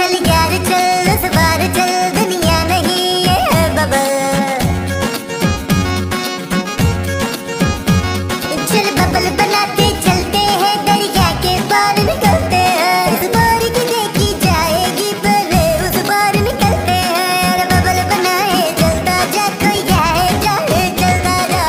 चल यार चल इस बार चल दुनिया नहीं ये है बबल। चल बबल बनाते चलते हैं दरिया के पार निकलते हैं। इस बार की देखी जाएगी पहले उस बार निकलते हैं। अरे बबल बनाए जलता जा कोई जाए जाए जलता जा।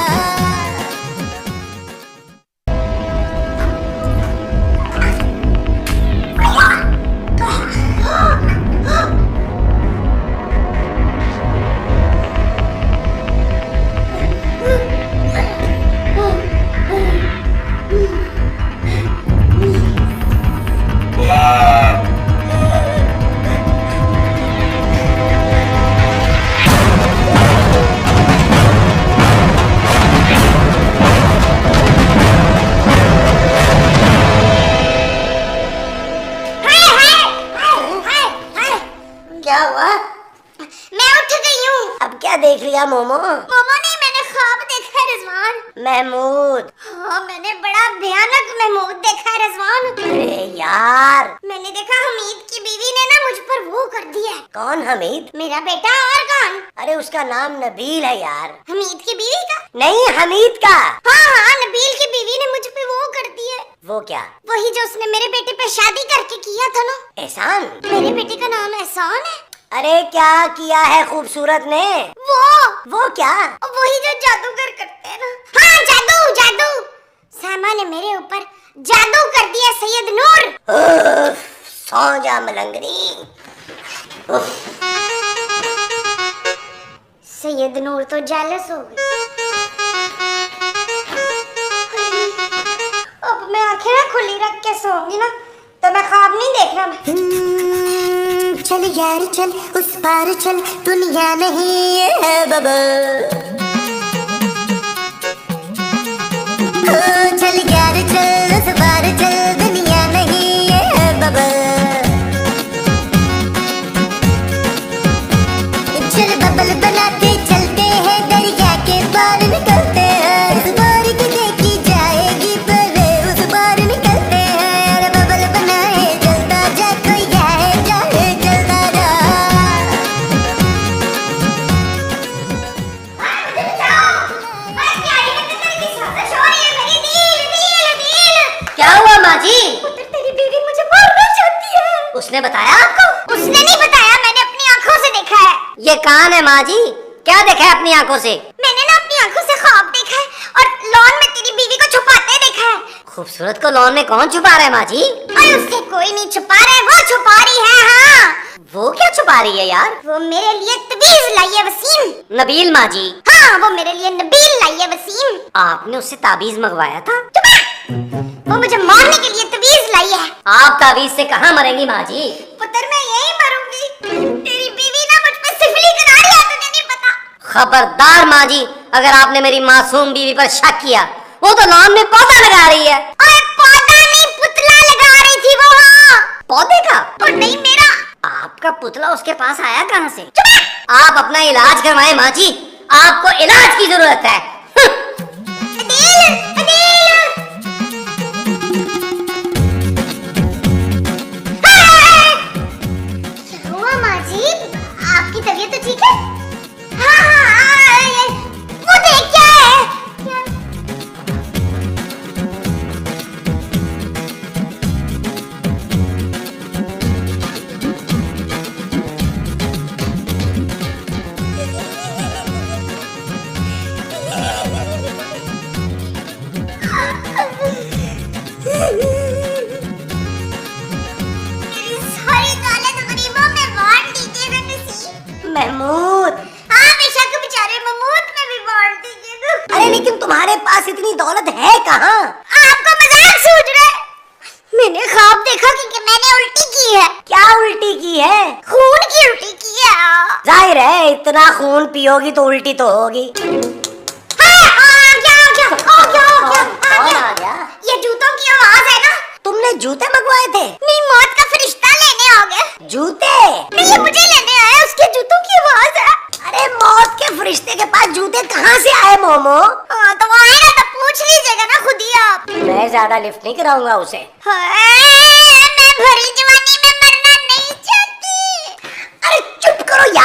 क्या हुआ? मैं उठ गई हूँ। अब क्या देख लिया मोमो? मोमो नहीं, मैंने ख्वाब देखा है रिजवान। महमूद। हाँ, मैंने बड़ा भयानक महमूद देखा है रिजवान। अरे यार, मैंने देखा हमीद की बीवी ने ना मुझ पर वो कर दिया है। कौन हमीद? मेरा बेटा और कौन? अरे उसका नाम नबील है यार। हमीद की बीवी का? नहीं, हमीद का। हाँ, नबील की बीवी ने मुझ पे वो कर दिया है। वो क्या? वही जो उसने मेरे बेटे पे शादी करके किया था ना। एहसान? मेरे बेटे का नाम एहसान है। अरे क्या किया है खूबसूरत ने? वो क्या? वही जो जादूगर करते हैं ना। हाँ, जादू जादू। सामा ने मेरे ऊपर जादू कर दिया सैयद नूर। सौ जा मलंगरी। सैयद नूर तो जेलस हो गई। अब मैं आंखें ना खुली रख के सोऊंगी ना तो मैं ख्वाब नहीं देखना। चल यार चल उस पार चल दुनिया नहीं ये है बबल। चल यार चल उस पार चल दुनिया नहीं ये है बबल। चल बबल बनाते चलते हैं दरिया के पार निकलते हैं। इस बार की देखी जाएगी पहले उस बार निकलते हैं। अरे बबल बनाए जलता जा कोई जाए जाए जलता जा। क्या हुआ माँ जी? तेरी बीवी मुझे मारना चाहती है। उसने बताया आपको? उसने नहीं बताया, मैंने अपनी आंखों से देखा है। ये कान है माँ जी, क्या देखा है अपनी आंखों से? मैंने ना अपनी आंखों से ख्वाब देखा है और लॉन में तेरी बीवी को छुपाते देखा है। खूबसूरत को लॉन में कौन छुपा रहा है माँ जी? और उससे कोई नहीं छुपा रहा है, वो छुपा रही है। हाँ, वो क्या छुपा रही है यार? वो मेरे लिए तवीज लाई है वसीम। नबील माँ जी। हाँ, वो मेरे लिए नबील लाई है वसीम। आपने उससे ताबीज मंगवाया था? वो मुझे मारने के लिए तवीज लाई है। आप ताबीज से कहाँ मरेंगी माँ जी? पुत्र, मैं यही मरूंगी। तेरी बीवी ना मुझ पे सिफली करा रही है, तुझे नहीं पता। खबरदार माँ जी, अगर आपने मेरी मासूम बीवी पर शक किया, वो तो लॉन में पौधा लगा रही है। अरे पौधा नहीं, पुतला लगा रही थी वो। हाँ, पौधे का? और नहीं मेरा। आपका पुतला उसके पास आया कहाँ से? आप अपना इलाज करवाएं माँ जी, आपको इलाज की जरूरत है। अदील, अदील। क्या हुआ माँ जी? आपकी तबीयत तो ठीक है? हाँ, वो देख क्या है? महमूद। हाँ, बेशक बेचारे महमूद में भी बांट दीजिएगा। अरे लेकिन तुम्हारे पास इतनी दौलत है कहाँ? आपको मजाक सूझ रहा है? मैंने ख्वाब देखा कि मैंने उल्टी की है। क्या उल्टी की है? खून की उल्टी की है। जाहिर है, इतना खून पियोगी तो उल्टी तो होगी। कौन आ गया? ये जूतों की आवाज है ना? तुमने जूते मंगवाए थे? नहीं, मौत का फरिश्ता लेने आ गया। जूते? नहीं, ये मुझे लेने आया, उसके जूतों की आवाज है। अरे मौत के फरिश्ते के पास जूते कहाँ से आए मोमो? हाँ, तो वो आएगा तो पूछ लीजिएगा ना खुद ही आप। मैं ज्यादा लिफ्ट नहीं कराऊंगा उसे। मैं भरी जवानी में मरना नहीं चाहती।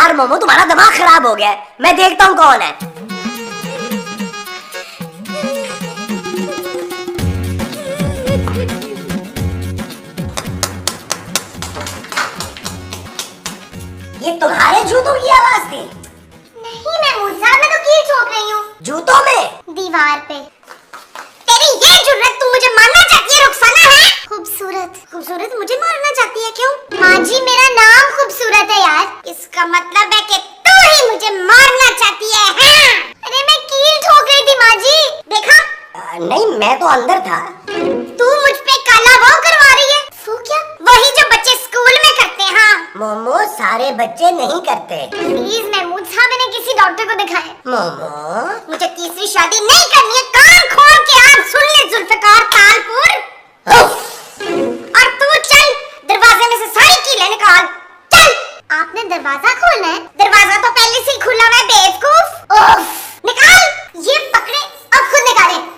यार मोमो, तुम्हारा दिमाग खराब हो गया है। मैं देखता हूँ कौन है। ये तुम्हारे जूतों की आवाज थी? नहीं महमूद साहब, मैं तो कील ठोक रही हूँ जूतों में? दीवार पे। तेरी ये जुर्रत, तू मुझे मारना चाहती है रुखसाना है? खूबसूरत खूबसूरत मुझे मारना चाहती है क्यों? माँ जी मेरा नाम खूबसूरत है यार। इसका मतलब है कि तू ही मुझे मारना चाहती है। हाँ? अरे मैं कील ठोक रही थी माँ जी, देखा? नहीं, मैं तो अंदर था। तू मुझ पे काला वो करवा रही है। वो क्या? वही जो बच्चे स्कूल में करते हैं। हाँ मोमो, सारे बच्चे नहीं करते। प्लीज महमूद साहब, मैंने किसी डॉक्टर को दिखाया। मोमो, मुझे तीसरी शादी नहीं करनी है। कान खोल के आप सुन ले जुल्फकार तालपुर। और तू चल दरवाजे में से सारी कीलें निकाल। चल। आपने दरवाजा खोलना है? दरवाजा तो पहले से ही खुला हुआ है बेवकूफ। निकाल। ये पकड़े, अब खुद निकाले।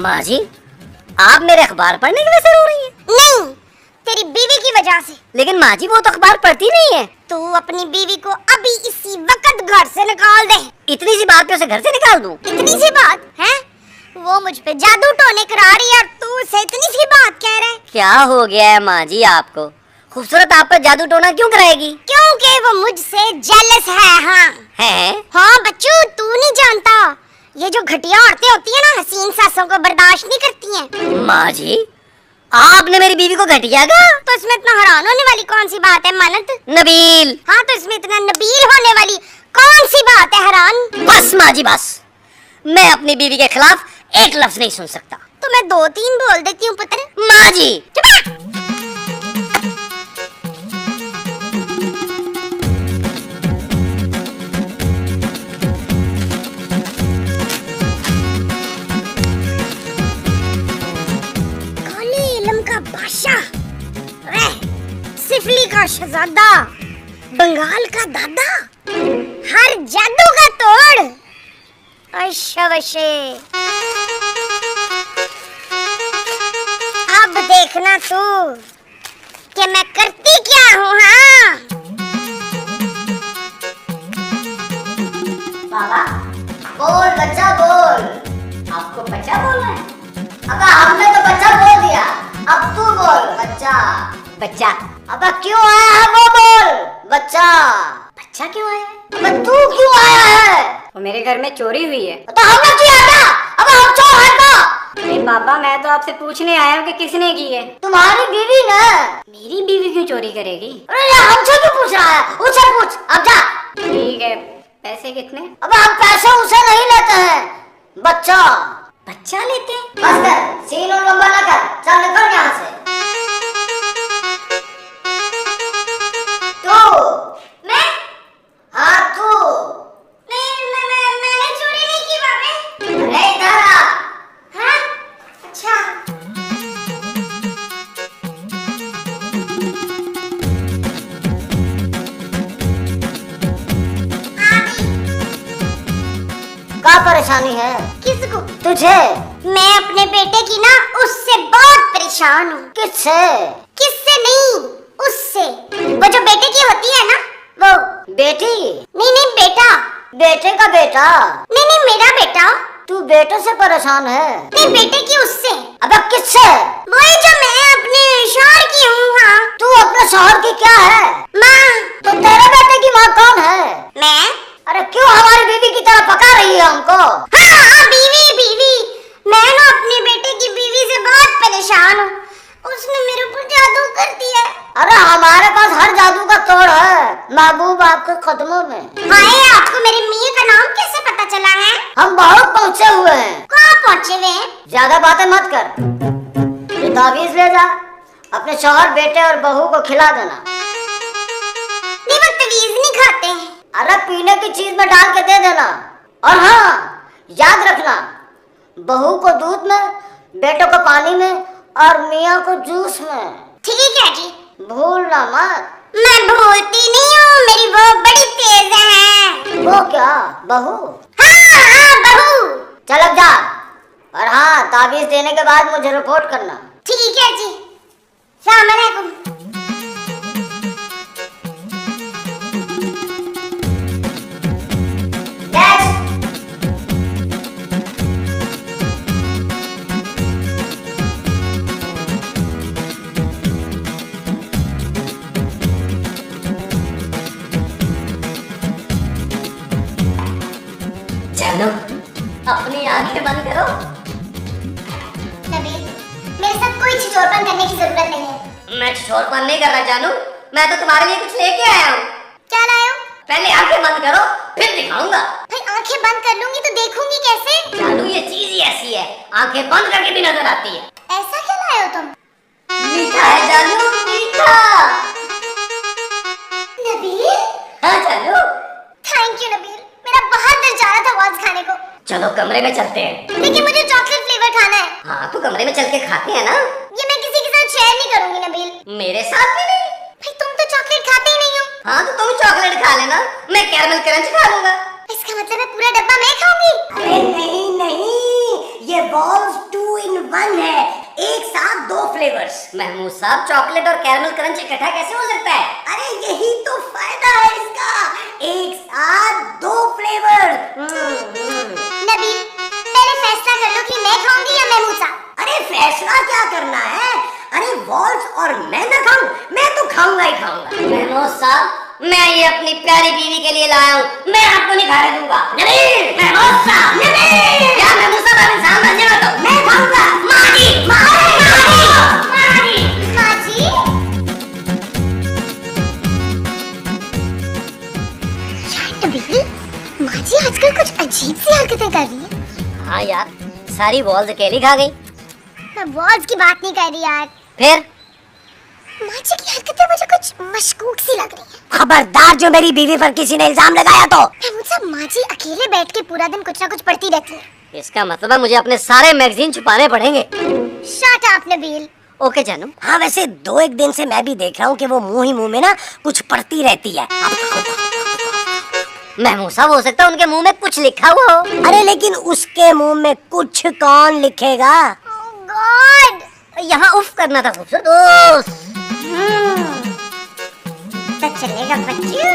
माँ जी, आप मेरे अखबार पढ़ने की वजह से रो रही हैं? नहीं, तेरी बीवी की वजह से। लेकिन माँ जी, वो तो अखबार पढ़ती नहीं है। तू अपनी बीवी को अभी इसी वक्त घर से निकाल दे। इतनी सी बात पे उसे घर से निकाल दूं? इतनी सी बात है? वो मुझ पे जादू टोने करा रही है और तू उसे इतनी सी बात कह रहा है। क्या हो गया है माँ जी आपको? खूबसूरत आप पर जादू टोना क्यों कराएगी? क्योंकि वो मुझसे जेलस है। हाँ है? हाँ बच्चू, तू नहीं जानता, ये जो घटिया औरतें होती है ना, हसीन सासों को बर्दाश्त नहीं करती हैं। माँ जी, आपने मेरी बीवी को घटिया कहा? तो इसमें इतना हैरान होने वाली कौन सी बात है मानत? नबील। हाँ तो इसमें इतना नबील होने वाली कौन सी बात है हैरान? बस माँ जी बस, मैं अपनी बीवी के खिलाफ एक लफ्ज नहीं सुन सकता। तो मैं 2-3 बोल देती हूँ पुत्र। माँ जी चुप। सिफली का शहजादा, बंगाल का दादा, हर जादू का तोड़। अशवशे। अब देखना तू कि मैं करती क्या हूँ। हाँ बाबा, बोल बच्चा बोल। आपको बच्चा बोलना है? अब हमने तो बच्चा बोल दिया, अब तू बोल बच्चा। बच्चा अब क्यों आया है? वो बोल बच्चा। बच्चा क्यों आया? अब तू क्यों आया है? वो मेरे घर में चोरी हुई है। तो हमने किया था, अब हम चोर हैं ना? अरे बाबा, मैं तो आपसे पूछने आया हूँ कि किसने की है। तुम्हारी बीवी ने। मेरी बीवी क्यों चोरी करेगी? अरे यार, हमसे क्यों पूछ रहा है? उससे पूछ, अब जा। ठीक है, पैसे कितने? अब हम पैसे उसे नहीं लेते हैं, बच्चा। बच्चा लेते? बस कर, सीन और लंबा ना कर, चल निकल यहाँ से। मैं? हाँ तू। मैंने चोरी नहीं की बाबे। अरे इधर आ। हाँ? अच्छा। क्या परेशानी है? किसको? तुझे। मैं अपने बेटे की ना उससे बहुत परेशान हूँ। किससे? किससे नहीं, उससे। वो जो बेटे की होती है ना, वो। बेटी? नहीं बेटा। बेटे का बेटा? नहीं मेरा बेटा। तू बेटे से परेशान है? नहीं बेटे की उससे। अबे किससे? वही जो मैं अपने शौहर की हूँ। हाँ। तू अपने शौहर की क्या है? माँ। तो तेरे बेटे की माँ कौन है? मैं। अरे क्यों हमारी बीवी की तरह पका रही है हमको? हाँ बीवी। मैं ना अपने बेटे की बीवी से बहुत परेशान हूँ, उसने मेरे ऊपर जादू कर दिया। अरे हमारे पास हर जादू का तोड़ है, महबूब आपके कदमों में। हाय, आपको मेरे मियां का नाम कैसे पता चला है? हम बहुत पहुँचे हुए हैं। कहाँ पहुँचे हुए हैं? ज्यादा बातें मत कर, ये तावीज ले जा, अपने शौहर, बेटे और बहू को खिला देना। तवीज नहीं खाते हैं। अरे पीने की चीज में डाल के दे देना। और हाँ, याद रखना, बहू को दूध में, बेटों को पानी में और मियाँ को जूस में। ठीक है जी। भूलना मत। मैं भूलती नहीं हूँ, मेरी वो बड़ी तेज है। वो क्या, बहू? हाँ बहू। चल अब जा। और हाँ, ताबीज देने के बाद मुझे रिपोर्ट करना। ठीक है जी। सलाम अलैकुम। चलो अपनी आंखें बंद करो। नबील, मेरे साथ कोई छिछोरपन करने की जरूरत नहीं है। मैं छिछोरपन नहीं कर रहा जानू, मैं तो तुम्हारे लिए कुछ लेके आया हूँ। क्या लाए हो? पहले आंखें बंद करो, फिर दिखाऊंगा। भाई आंखें बंद कर लूंगी तो देखूंगी कैसे? जानू ये चीज ही ऐसी है, आंखें बंद करके भी नजर आती है। ऐसा क्या लाए हो तुम? मीठा है जानू, मीठा। नबील, हाँ जानू। थैंक यू नबील, मेरा बहुत दिल चाह रहा था वॉल्स खाने को। चलो कमरे में चलते हैं। लेकिन मुझे चॉकलेट फ्लेवर खाना है। हाँ तो कमरे में चल के खाते हैं ना। ये मैं किसी के साथ शेयर नहीं करूंगी नबील। मेरे साथ भी नहीं। भाई तुम तो चॉकलेट खाते ही नहीं हो। हाँ तो तुम चॉकलेट खा लेना, मैं कैरमल क्रंच खा लूंगा। इसका मतलब है पूरा डब्बा मैं खाऊंगी? अरे नहीं नहीं, ये बॉल्स 2 in 1 है, एक साथ 2 फ्लेवर्स। महमूद साहब, चॉकलेट और कैरमल क्रंच इकट्ठा कैसे हो सकता है? अरे यही तो फायदा है इसका, एक साथ 2 फ्लेवर। नबील, पहले फैसला कर लो कि मैं खाऊंगी या महमूद साहब। अरे फैसला क्या करना है? अरे बॉल्स और मैं ना खाऊं, मैं तो खाऊंगा ही खाऊंगा। महमूद साहब, मैं ये अपनी प्यारी बीवी के लिए लाया हूँ, मैं आपको नहीं खाने दूंगा। नहीं, महमूद साहब, नहीं। क्या महमूद साहब, आप इंसान बन जाओ तो मैं खाऊंगा। मारी, मारी, मारी, मारी। माँ जी, यार नबील, माँ जी आजकल कुछ अजीब सी हरकतें कर रही है। हाँ यार, सारी बॉल्स अकेली खा गई। मैं वॉल्स की बात नहीं कर रही यार। फिर माँ जी की हरकतें मुझे कुछ मशकूक सी लग रही है। खबरदार, जो मेरी बीवी पर किसी ने इल्जाम लगाया तो। महमूद साहब, माँ जी अकेले बैठ के पूरा दिन कुछ ना कुछ पढ़ती रहती है। इसका मतलब है मुझे अपने सारे मैगजीन छुपाने पड़ेंगे। Shut up Nabeel. ओके जानू। हाँ वैसे 2-1 दिन से मैं भी देख रहा हूँ कि वो मुंह ही मुंह में ना कुछ पढ़ती रहती है। महमूद साहब, हो सकता है उनके मुंह में कुछ लिखा हुआ हो। अरे लेकिन उसके मुंह में कुछ कौन लिखेगा? ओह गॉड। यहाँ उफ करना था खूबसूरत। तो चलेगा बच्चू।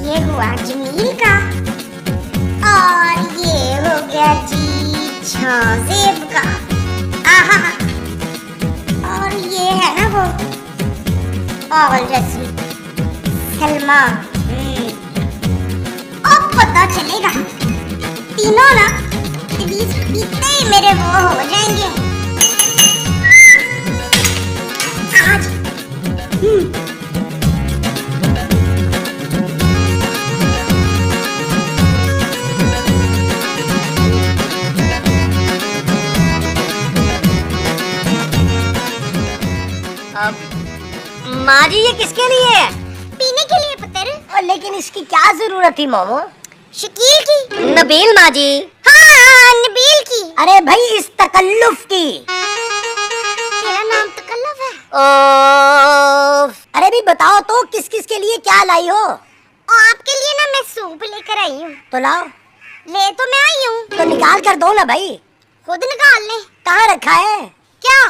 ये हुआ जमील का और ये हो गया जी छाजेब का। आहा, और ये है ना वो पागल जैसी सलमा। अब पता चलेगा, तीनों ना बीच पीते ही मेरे वो हो जाएंगे। आज माँ जी, ये किसके लिए है? पीने के लिए पुत्र। और लेकिन इसकी क्या जरूरत थी मोमो? शकील की। नबील माँ जी। हाँ नबील की। अरे भाई, इस तकल्लुफ की। तेरा नाम तकल्लुफ है? अरे भी बताओ तो, किस किस के लिए क्या लाई हो? और आपके लिए ना मैं सूप लेकर आई हूँ। तो लाओ। ले तो मैं आई हूँ। तो निकाल कर दो ना भाई। खुद निकाल ले। कहाँ रखा है? क्या?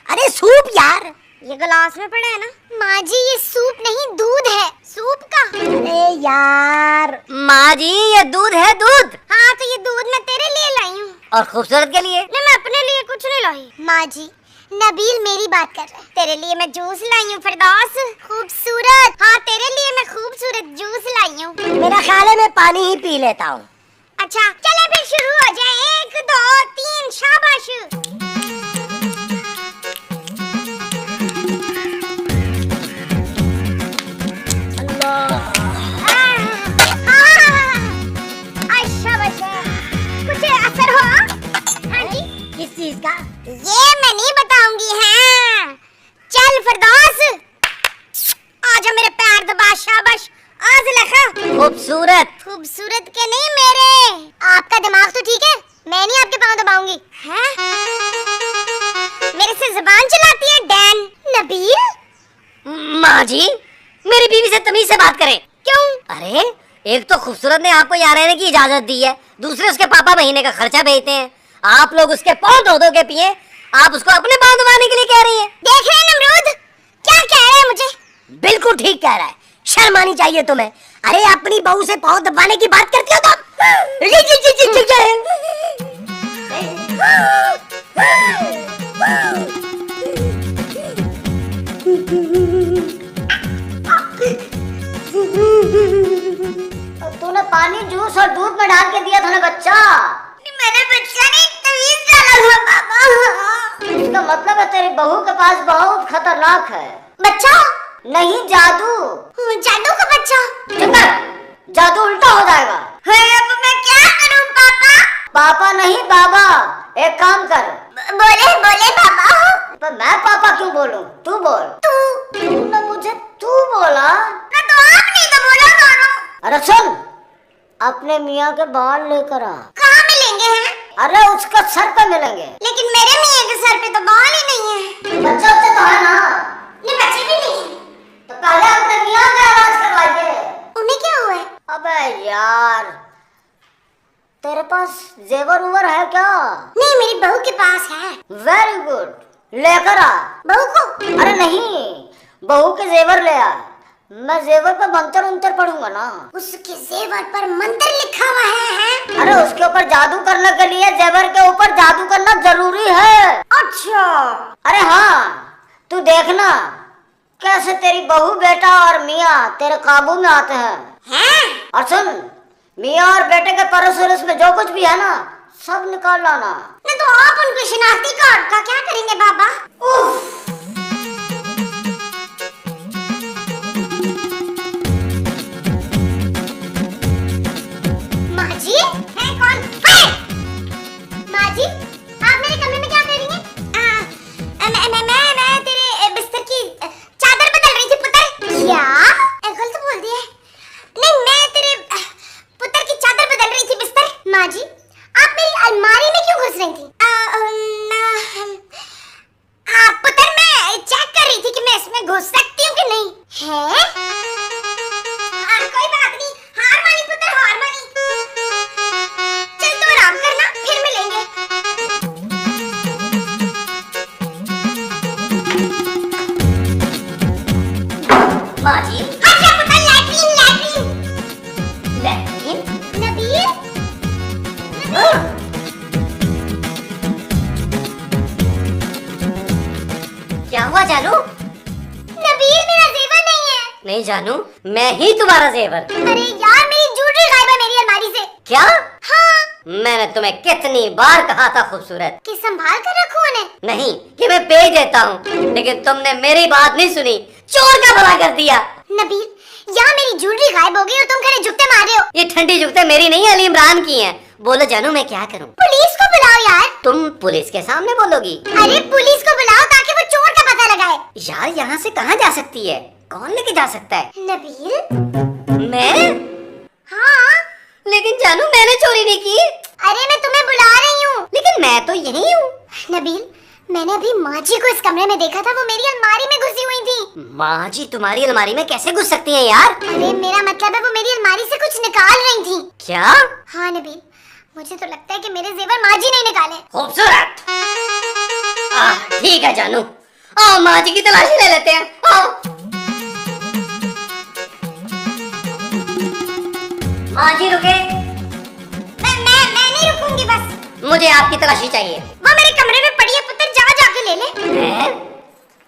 अरे सूप यार। ये गिलास में पड़ा है ना। माँ जी, ये सूप नहीं दूध है। सूप का। अरे यार माँ जी, ये दूध है, दूध। हाँ तो ये दूध मैं तेरे लिए लाई हूँ। और खूबसूरत के लिए? नहीं, मैं अपने लिए कुछ नहीं लाई। माँ जी, नबील मेरी बात कर रहा है। तेरे लिए मैं जूस लाई हूँ फिरदौस, खूबसूरत। हाँ तेरे लिए मैं खूबसूरत जूस लाई हूँ। मेरा ख्याल है मैं पानी ही पी लेता हूँ। अच्छा चले फिर शुरू हो जाए। 1 2 3 शाबाश। कुछ असर हुआ? हाँ जी। किस चीज का? ये मैं नहीं बताऊंगी। हाँ चल फिरदौस, आजा मेरे पैर दबा। खूबसूरत। खूबसूरत के नहीं मेरे, आपका दिमाग तो ठीक है, मैं नहीं आपके पाँव दबाऊंगी। हैं? मेरे से जुबान चलाती है डैन। नबील। माँ जी, मेरी बीवी से तमीज से बात करें। क्यों? अरे एक तो खूबसूरत ने आपको यहाँ रहने की इजाजत दी है, दूसरे उसके पापा महीने का खर्चा भेजते हैं। आप लोग उसके पाँव धो धो के पिए, आप उसको अपने पाँव दबाने के लिए कह रही हैं। देख रहे हैं नमरूद, क्या कह रहे हैं मुझे? बिल्कुल ठीक कह रहा है, शर्म आनी चाहिए तुम्हें। अरे अपनी बहू से पाँव दबाने की बात करती हो तुम? तूने पानी जूस और दूध में डाल के दिया था ना बच्चा। मेरे बच्चा ने तमीज डाला था पापा। इसका मतलब है तेरी बहू के पास बहुत खतरनाक है। बच्चा नहीं, जादू। जादू का बच्चा। चुप कर, जादू उल्टा हो जाएगा। अब मैं क्या करूं पापा? पापा नहीं बाबा, एक काम कर। बोले बोले पापा। पर मैं पापा क्यों बोलूं? तू बोल। तूने मुझे तू बोला ना, तो आपने तो बोला दोनों। अरे सुन, अपने मियाँ के बाल लेकर आ। कहाँ मिलेंगे हैं? अरे उसका सर पे मिलेंगे। लेकिन मेरे मियाँ के सर पे तो बाल ही नहीं है। बच्चा बच्चा तो है ना? नहीं, बच्चे भी नहीं। तो पहले अपने मियाँ का इलाज करवाइए। उन्हें क्या हुआ है? अबे यार, तेरे पास जेवर उवर है क्या? नहीं, मेरी बहू के पास है। वेरी गुड, लेकर आ। बहू को? अरे नहीं, बहू के जेवर ले आ। मैं जेवर पे मंत्र उंतर पढ़ूंगा ना। उसके जेवर पर मंत्र लिखा हुआ है? अरे उसके ऊपर जादू करने के लिए जेवर के ऊपर जादू करना जरूरी है। अच्छा। अरे हाँ, तू देखना कैसे तेरी बहू बेटा और मियाँ तेरे काबू में आते हैं। और सुन, मियाँ और बेटे के परस उरस में जो कुछ भी है ना, सब निकाल लाना। नहीं तो आप उनके शनाख्ती कार्ड का क्या करेंगे बाबा? माँ जी, है कौन? माँ जी, आप मेरे कमरे में क्या कर रही हैं? मैं तेरे बिस्तर की चादर बदल रही थी पुत्र। क्या? गलत बोल दिया। नहीं, मैं तेरे पुत्र की चादर बदल रही थी बिस्तर। माँ जी, आप मेरी अलमारी में क्यों घुस रही थी? पुत्र, मैं चेक कर रही थी कि मैं इसमें घुस सकती हूँ कि नहीं। है? कोई बात नहीं, हार मानी पुत्र, हार मानी। चल तो आराम करना, फिर मिलेंगे। माँ जी। अच्छा पुत्र, लैट्रिन लैट्रिन। लैट्रिन? नबील, क्या हुआ जानू? नबील मेरा जेवर नहीं है। नहीं जानू, मैं ही तुम्हारा जेवर। अरे यार, मेरी ज्वेलरी गायब है मेरी अलमारी से। क्या? हाँ। मैंने तुम्हें कितनी बार कहा था खूबसूरत, कि संभाल कर रखूं उन्हें। नहीं कि मैं भेज देता हूँ, लेकिन तुमने मेरी बात नहीं सुनी, चोर का भला कर दिया। नबील, यहाँ मेरी ज्वेलरी गायब हो गई और तुम खड़े जुगते मार रहे हो। ये ठंडी जुगते मेरी नहीं, अली इमरान की हैं। बोलो जानू, मैं क्या करूँ? पुलिस को बुलाओ यार। तुम पुलिस के सामने बोलोगी? अरे पुलिस को बुलाओ ताकि वो चोर का पता लगाए। यार यहाँ से कहाँ जा सकती है? कौन लेके जा सकता है? नबील। मैं? हाँ। लेकिन जानू, मैंने चोरी नहीं की। अरे मैं तुम्हें बुला रही हूँ। लेकिन मैं तो यही हूँ। नबील, मैंने अभी माँ जी को इस कमरे में देखा था, वो मेरी अलमारी में घुसी हुई थी। माँ जी तुम्हारी अलमारी में कैसे घुस सकती है यार? अरे मेरा मतलब है वो मेरी अलमारी से कुछ निकाल रही थी। क्या? हाँ नबील, मुझे तो लगता है कि मेरे जेवर माँ जी नहीं निकाले। खूबसूरत। ठीक है जानू, आओ माँ जी की तलाशी ले लेते हैं। आओ। माँ जी रुके। मैं नहीं रुकूंगी, बस मुझे आपकी तलाशी चाहिए। वो मेरे कमरे में पड़ी है पुत्र, जाके ले ले।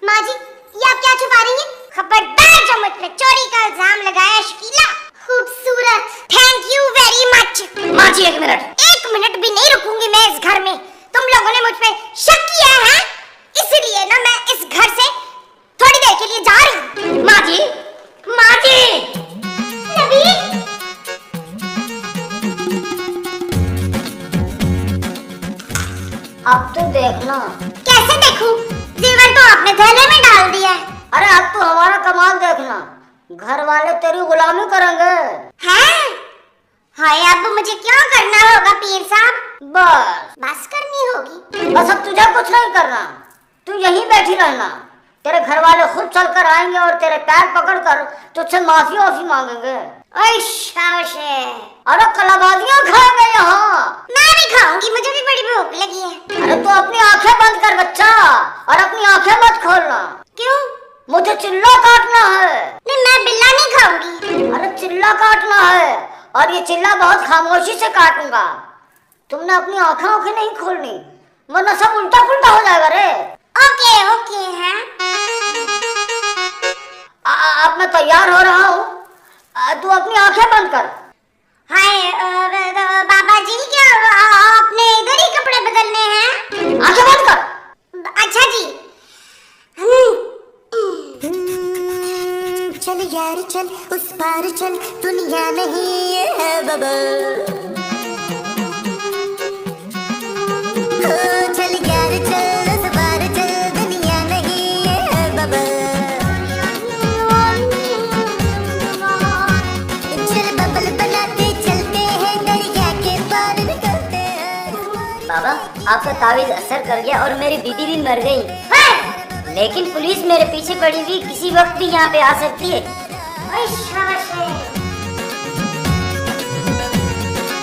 माँ जी, ये आप क्या छुपा रही हैं? खबरदार जो मुझ पे चोरी का इल्जाम लगाया शकीला। खूबसूरत, थैंक यू वेरी मच। माँ जी एक मिनट। एक मिनट भी नहीं रुकूंगी मैं इस घर में। तुम लोगों ने मुझ पे शक किया है, इसलिए ना मैं इस घर से थोड़ी देर के लिए जा रही हूँ। माँ जी, माँ जी। नबील, अब तो देखना। कैसे देखूं? जेवर तो आपने थैले में डाल दिया है। अरे अब तो हमारा कमाल देखना, घर वाले तेरी गुलामी करेंगे। हैं? हाय अब मुझे क्या करना होगा पीर साहब? बस करनी होगी। बस अब तुझे कुछ नहीं करना, तू यहीं बैठी रहना। तेरे घर वाले खुद चल कर आएंगे और तेरे पैर पकड़ कर तुझसे माफी वाफी मांगेंगे। अरे कलाबाजियां खाएंगे यहाँ। मैं भी खाऊंगी, मुझे भी बड़ी भूख लगी है। अरे तू अपनी आंखें बंद कर बच्चा, और अपनी आंखें मत खोलना। क्यों? मुझे चिल्ला काटना है। नहीं मैं बिल्ला नहीं खाऊंगी। अरे चिल्ला काटना है, और ये चिल्ला बहुत खामोशी से काटूंगा। तुमने अपनी आंखें नहीं खोलनी, वरना सब उल्टा पुल्टा हो जाएगा रे। ओके ओके है। अब मैं तैयार हो रहा हूँ, तू अपनी आंखें बंद कर। हाय बाबा जी क्या आपने इधर ही कपड़े बदलने हैं? आंखें बंद कर। अच्छा जी। चल यार चल उस पार चल, दुनिया नहीं ये है बबल। चल यार चल उस पार चल, दुनिया नहीं ये है बबल। चल बबल बनाते चलते हैं, दरिया के पार निकलते हैं। बाबा आपका तावीज असर कर गया और मेरी बीबी भी मर गई, लेकिन पुलिस मेरे पीछे पड़ी हुई किसी वक्त भी यहाँ पे आ सकती है।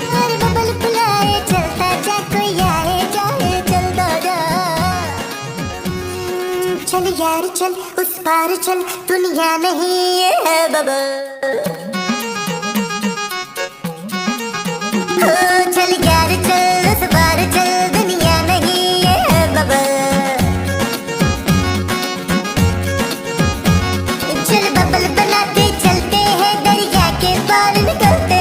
हर बबल बुलाए चलता जा, कोई आए जाए चलता जा। चल यार चल उस पार चल, दुनिया नहीं ये है बबल। चल यार चल उस पार चल, दुनिया नहीं ये है बबल। चल बबल बनाते चलते हैं, दरिया के पार निकलते